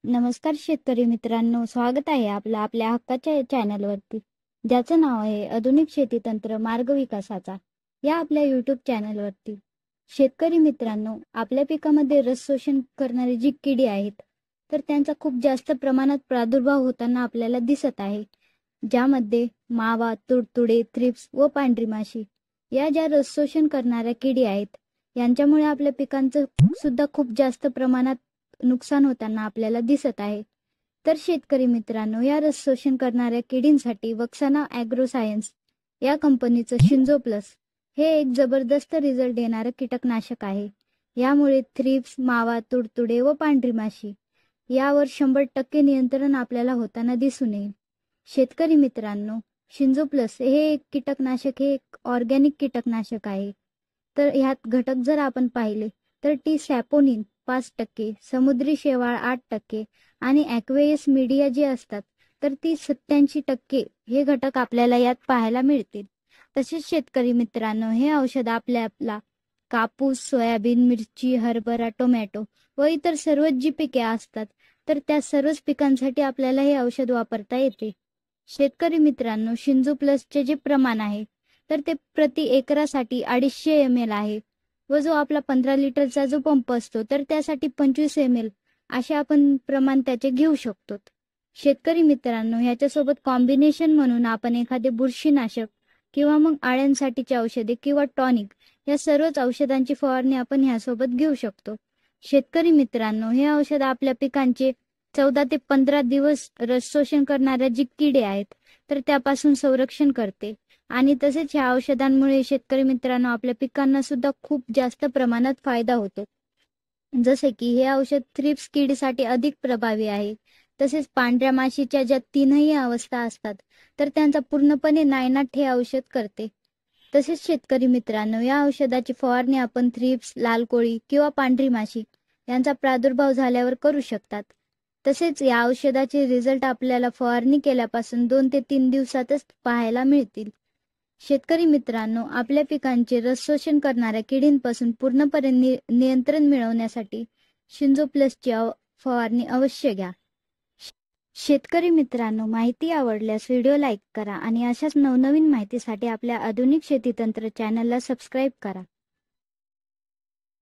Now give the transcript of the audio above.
नमस्कार शेतकरी मित्रांनो, स्वागत आहे आपलं आपल्या हक्काच्या चॅनलवरती, ज्याचं नाव आहे आधुनिक शेती तंत्र मार्ग विकासाचा. या आपल्या यूट्यूब चॅनलवरती शेतकरी मित्रांनो, आपल्या पिकामध्ये रस शोषण करणारी जी किडी आहेत, तर त्यांचा खूप जास्त प्रमाणात प्रादुर्भाव होताना आपल्याला दिसत आहे. ज्यामध्ये मावा, तुडतुडे, थ्रिप्स व पांढरी माशी या ज्या रस शोषण करणाऱ्या किडी आहेत, यांच्यामुळे आपल्या पिकांचं सुद्धा खूप जास्त प्रमाणात नुकसान होताना आपल्याला दिसत आहे. तर शेतकरी मित्रांनो, या रस शोषण करणाऱ्या किडींसाठी वक्साना ॲग्रो सायन्स या कंपनीचं शिंजो प्लस हे एक जबरदस्त रिझल्ट देणारं कीटकनाशक आहे. यामुळे थ्रिप्स, मावा, तुडतुडे व पांढरी माशी यावर 100% नियंत्रण आपल्याला होताना दिसून येईल. शेतकरी मित्रांनो, शिंजो प्लस हे एक कीटकनाशक हे एक ऑर्गॅनिक कीटकनाशक आहे. तर ह्यात घटक जर आपण पाहिले तर टी सॅपोनिन 5%, समुद्री शेवाळ 8% आणि ॲक्वेयस मीडिया जे असतात तर ती 87% हे घटक आपल्याला यात पाहायला मिळतील. तसेच शेतकरी मित्रांनो, हे औषध आपल्याला कापूस, सोयाबीन, मिरची, हरभरा, टोमॅटो व इतर सर्वच जी पिके असतात तर त्या सर्वच पिकांसाठी आपल्याला हे औषध वापरता येते. शेतकरी मित्रांनो, शिंजो प्लसचे जे प्रमाण आहे तर ते प्रति एकरासाठी 250 ml आहे व जो आपला 15 लिटरचा जो पंप असतो तर त्यासाठी 25 ml असे आपण प्रमाण त्याचे घेऊ शकतो. शेतकरी मित्रांनो, ह्याच्यासोबत कॉम्बिनेशन म्हणून आपण एखादे बुरशीनाशक किंवा मग आळ्यांसाठीची औषधे किंवा टॉनिक या सर्वच औषधांची फवारणी आपण ह्यासोबत घेऊ शकतो. शेतकरी मित्रांनो, हे औषध आपल्या पिकांचे 14 ते 15 दिवस रस शोषण करणाऱ्या जी किडे आहेत तर त्यापासून संरक्षण करते. आणि तसेच ह्या औषधांमुळे शेतकरी मित्रांनो, आपल्या पिकांना सुद्धा खूप जास्त प्रमाणात फायदा होतो. जसे की हे औषध थ्रिप्स किडीसाठी अधिक प्रभावी आहे. तसेच पांढऱ्या माशीच्या ज्या तीनही अवस्था असतात तर त्यांचा पूर्णपणे नायनाट हे औषध करते. तसेच शेतकरी मित्रांनो, या औषधाची फवारणी आपण थ्रिप्स, लाल कोळी किंवा पांढरी माशी यांचा प्रादुर्भाव झाल्यावर करू शकतात. तसेच या औषधाचे रिझल्ट आपल्याला फवारणी केल्यापासून 2 ते 3 दिवसातच पाहायला मिळतील. शेतकरी मित्रांनो, आपल्या पिकांचे रस शोषण करणाऱ्या किडींपासून पूर्णपणे नियंत्रण मिळवण्यासाठी शिंजो प्लसची फवारणी अवश्य घ्या. शेतकरी मित्रांनो, माहिती आवडल्यास व्हिडिओ लाईक करा आणि अशाच नवनवीन माहितीसाठी आपल्या आधुनिक शेती तंत्र चॅनलला सबस्क्राईब करा.